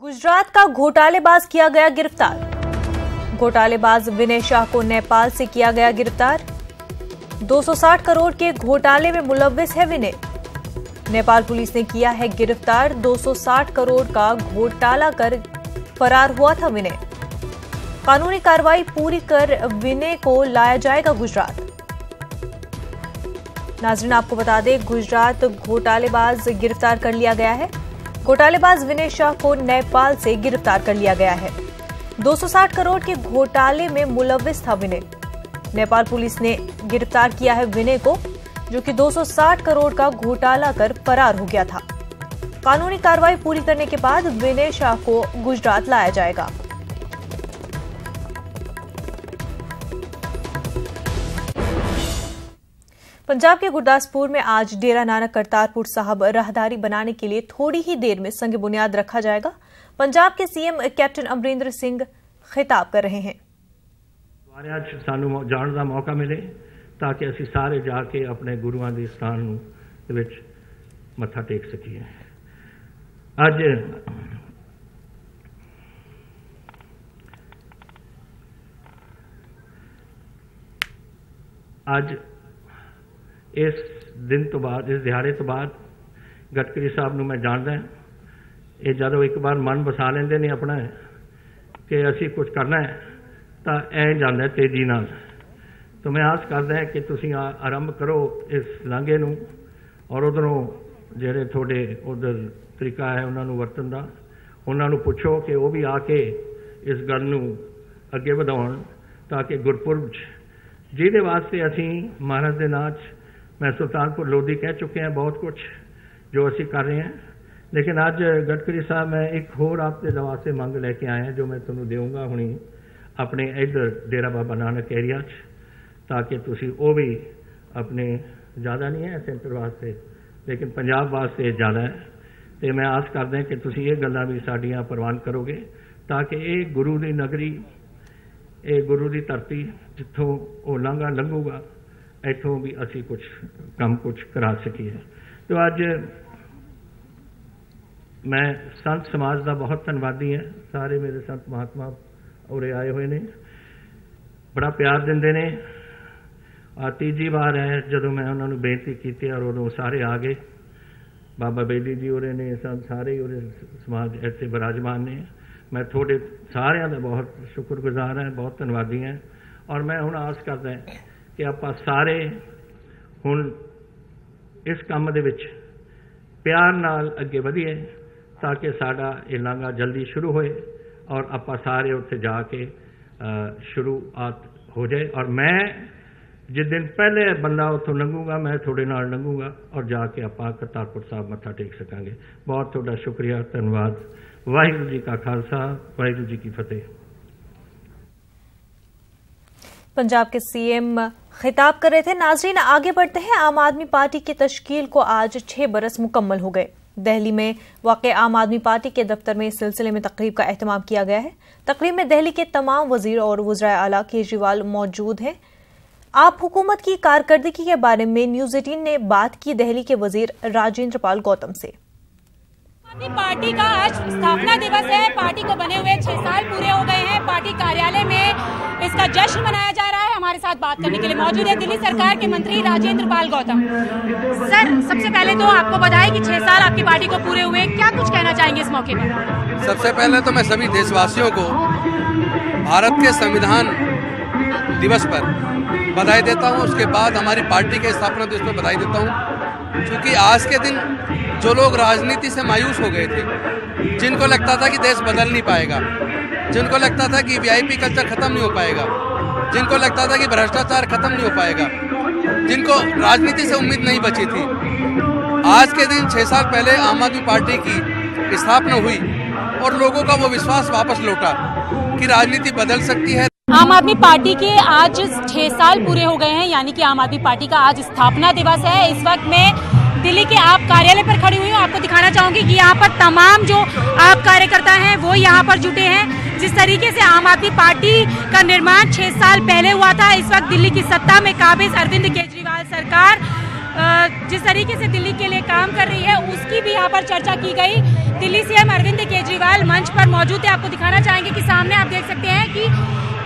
गुजरात का घोटालेबाज किया गया गिरफ्तार। घोटालेबाज विनय शाह को नेपाल से किया गया गिरफ्तार। 260 करोड़ के घोटाले में मुलव्विस है विनय। नेपाल पुलिस ने किया है गिरफ्तार। 260 करोड़ का घोटाला कर फरार हुआ था विनय। कानूनी कार्रवाई पूरी कर विनय को लाया जाएगा गुजरात। नाज़रीन, आपको बता दें, गुजरात घोटालेबाज गिरफ्तार कर लिया गया है। घोटालेबाज विनय शाह को नेपाल से गिरफ्तार कर लिया गया है। 260 करोड़ के घोटाले में मुलव्विस था विनय। नेपाल पुलिस ने गिरफ्तार किया है विनय को, जो कि 260 करोड़ का घोटाला कर फरार हो गया था। कानूनी कार्रवाई पूरी करने के बाद विनय शाह को गुजरात लाया जाएगा। पंजाब के गुरदासपुर में आज डेरा नानक करतारपुर साहब राहदारी बनाने के लिए थोड़ी ही देर में संग बुनियाद रखा जाएगा। पंजाब के सीएम कैप्टन अमरिंदर सिंह खिताब कर रहे हैं। आज सानू जान का मौका मिले ताकि असी सारे जाके अपने गुरुआं के स्थान विच मत्था टेक सकीए। अज इस दिन तो बाद, इस दिहाड़े तो बाद गडकरी साहब नूं मैं जानदा ये जदों एक बार मन बसा लेंदे ने अपना कि असी कुछ करना है तो ऐ जांदा तेजी नाल। तो मैं आस करदा है कि तुसीं आरंभ करो इस लांघे नूं और उधरों जिहड़े थोड़े उधर तरीका है उन्होंने वरतन का उन्होंने पुछो कि वह भी आके इस गल नूं अगे वधाउण ताकि गुरपुरब जिहदे वास्ते असीं महाराज दे नां च मैं सुल्तानपुर लोधी कह चुके हैं बहुत कुछ जो असी कर रहे हैं, लेकिन आज गडकरी साहब मैं एक होर आपके वास्ते मंग लैके आए हैं जो मैं तुहानूं देऊँगा हुणी अपने इधर डेरा बाबा नानक एरिया ताकि तुसी वो भी अपने ज़्यादा नहीं है सेंटर वास्ते लेकिन पंजाब वास्ते ज़्यादा है। तो मैं आस करदा कि तुसी ये गल्लां भी साडियां प्रवान करोगे ताकि ये गुरु की नगरी, ये गुरु की धरती जिथों वो लांघा लंघूगा इतों भी असी कुछ काम कुछ करा सकीए। तो अज मैं संत समाज का बहुत धन्यवादी है। सारे मेरे संत महात्मा उरे आए हुए ने, बड़ा प्यार देंदे ने। तीजी बार है जदों मैं उन्होंने बेनती की और उदों सारे आ गए। बाबा बेदी जी उरे ने, संत सारे उरे समाज ऐसे विराजमान ने। मैं थोड़े सारिਆਂ ਦਾ बहुत शुक्रगुजार है, बहुत धन्यवादी हैं। और मैं हुण आस करदा कि आप सारे हुण इस काम दे विच प्यार नाल अगे वधीए ताकि साडा ये लांघा जल्दी शुरू होए और आप सारे उत्थे जाके शुरुआत हो जाए। और मैं जिस दिन पहले बंदा उत्थों लंघूंगा मैं थोड़े नाल लंघूंगा और जाके आप करतारपुर साहब मत्था टेक सकांगे। बहुत थोड़ा शुक्रिया, धन्यवाद। वाहिगुरू जी का खालसा, वाहिगुरू जी की फतेह। पंजाब के सीएम खिताब कर रहे थे। नाजरीन, आगे बढ़ते हैं। आम आदमी पार्टी की तश्कील को आज 6 बरस मुकम्मल हो गए। दिल्ली में वाक़े आम आदमी पार्टी के दफ्तर में इस सिलसिले में तकरीब का एहतमाम किया गया है। तकरीब में दिल्ली के तमाम वजीर और वज़राए आला केजरीवाल मौजूद हैं। आप हुकूमत की कारकर्दगी के बारे में न्यूज़ 18 ने बात की दिल्ली के वजीर राजेंद्र पाल गौतम से। पार्टी का आज स्थापना दिवस है। पार्टी को बने हुए 6 साल पूरे हो गए हैं। पार्टी कार्यालय में इसका जश्न मनाया जा रहा है। हमारे साथ बात करने के लिए मौजूद है दिल्ली सरकार के मंत्री राजेंद्र पाल गौतम। सर, सबसे पहले तो आपको बधाई कि 6 साल आपकी पार्टी को पूरे हुए। क्या कुछ कहना चाहेंगे इस मौके पर? सबसे पहले तो मैं सभी देशवासियों को भारत के संविधान दिवस पर बधाई देता हूँ। उसके बाद हमारी पार्टी के स्थापना दिवस पर बधाई देता हूँ, क्योंकि आज के दिन जो लोग राजनीति से मायूस हो गए थे, जिनको लगता था कि देश बदल नहीं पाएगा, जिनको लगता था कि वीआईपी कल्चर खत्म नहीं हो पाएगा, जिनको लगता था कि भ्रष्टाचार खत्म नहीं हो पाएगा, जिनको राजनीति से उम्मीद नहीं बची थी, आज के दिन 6 साल पहले आम आदमी पार्टी की स्थापना हुई और लोगों का वो विश्वास वापस लौटा कि राजनीति बदल सकती है। आम आदमी पार्टी के आज 6 साल पूरे हो गए हैं, यानी कि आम आदमी पार्टी का आज स्थापना दिवस है। इस वक्त मैं दिल्ली के आप कार्यालय पर खड़ी हुई हूँ। आपको दिखाना चाहूंगी कि यहाँ पर तमाम जो आप कार्यकर्ता हैं वो यहाँ पर जुटे हैं। जिस तरीके से आम आदमी पार्टी का निर्माण 6 साल पहले हुआ था, इस वक्त दिल्ली की सत्ता में काबिज अरविंद केजरीवाल सरकार जिस तरीके से दिल्ली के लिए काम कर रही है उसकी भी यहाँ पर चर्चा की गई। दिल्ली सीएम अरविंद केजरीवाल मंच पर मौजूद है। आपको दिखाना चाहेंगे कि सामने आप देख सकते हैं कि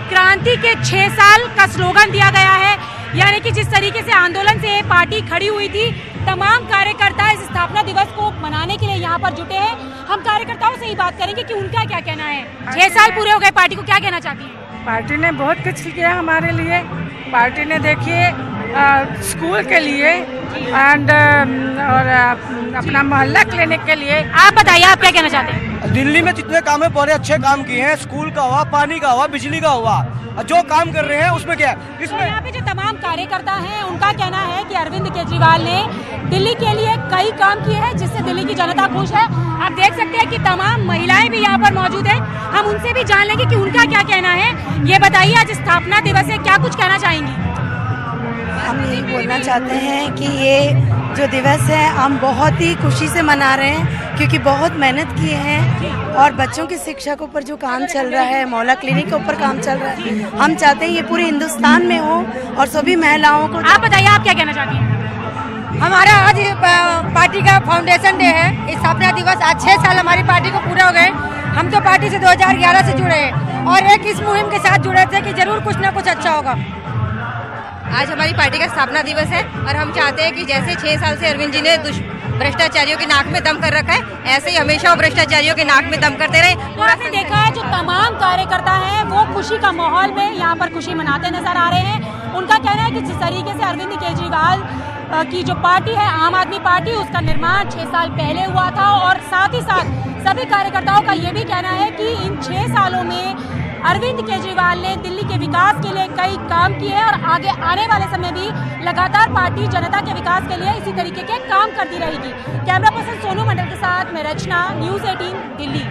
क्रांति के 6 साल का स्लोगन दिया गया है, यानी कि जिस तरीके से आंदोलन से पार्टी खड़ी हुई थी, तमाम कार्यकर्ता इस स्थापना दिवस को मनाने के लिए यहाँ पर जुटे हैं। हम कार्यकर्ताओं से ही बात करेंगे कि उनका क्या कहना है। 6 साल पूरे हो गए, पार्टी को क्या कहना चाहती है? पार्टी ने बहुत कुछ किया हमारे लिए। पार्टी ने देखिए स्कूल के लिए एंड और अपना मोहल्ला क्लिनिक के लिए। आप बताइए, आप क्या कहना चाहते हैं? दिल्ली में जितने काम है बड़े अच्छे काम किए हैं, स्कूल का हुआ, पानी का हुआ, बिजली का हुआ, जो काम कर रहे हैं उसमें क्या है इसमें। तो यहाँ पे जो तमाम कार्यकर्ता हैं उनका कहना है कि अरविंद केजरीवाल ने दिल्ली के लिए कई काम किए हैं जिससे दिल्ली की जनता खुश है। आप देख सकते हैं कि तमाम महिलाएं भी यहाँ पर मौजूद हैं। हम उनसे भी जान लेंगे कि उनका क्या कहना है। ये बताइए, आज स्थापना दिवस है, क्या कुछ कहना चाहेंगी? हम यही बोलना चाहते हैं कि ये जो दिवस है हम बहुत ही खुशी से मना रहे हैं, क्योंकि बहुत मेहनत किए हैं और बच्चों की शिक्षा के ऊपर जो काम चल रहा है, मोहल्ला क्लिनिक के ऊपर काम चल रहा है, हम चाहते हैं ये पूरे हिंदुस्तान में हो और सभी महिलाओं को। आप बताइए, आप क्या कहना चाहती हैं? हमारा आज पार्टी का फाउंडेशन डे है, स्थापना दिवस। आज 6 साल हमारी पार्टी को पूरे हो गए। हम तो पार्टी से 2011 से जुड़े हैं और एक इस मुहिम के साथ जुड़े थे कि जरूर कुछ ना कुछ अच्छा होगा। आज हमारी पार्टी का स्थापना दिवस है और हम चाहते हैं कि जैसे 6 साल से अरविंद जी ने भ्रष्टाचारियों की नाक में दम कर रखा है, ऐसे ही हमेशा वो भ्रष्टाचारियों की नाक में दम करते रहे। तो आपने देखा है जो तमाम कार्यकर्ता हैं वो खुशी का माहौल में यहाँ पर खुशी मनाते नजर आ रहे हैं। उनका कहना है कि जिस तरीके से अरविंद केजरीवाल की जो पार्टी है, आम आदमी पार्टी, उसका निर्माण 6 साल पहले हुआ था और साथ ही साथ सभी कार्यकर्ताओं का ये भी कहना है कि इन 6 सालों में अरविंद केजरीवाल ने दिल्ली के विकास के लिए कई काम किए हैं और आगे आने वाले समय भी लगातार पार्टी जनता के विकास के लिए इसी तरीके के काम करती रहेगी। कैमरा पर्सन सोनू मंडल के साथ मैं रचना, न्यूज़ 18 दिल्ली।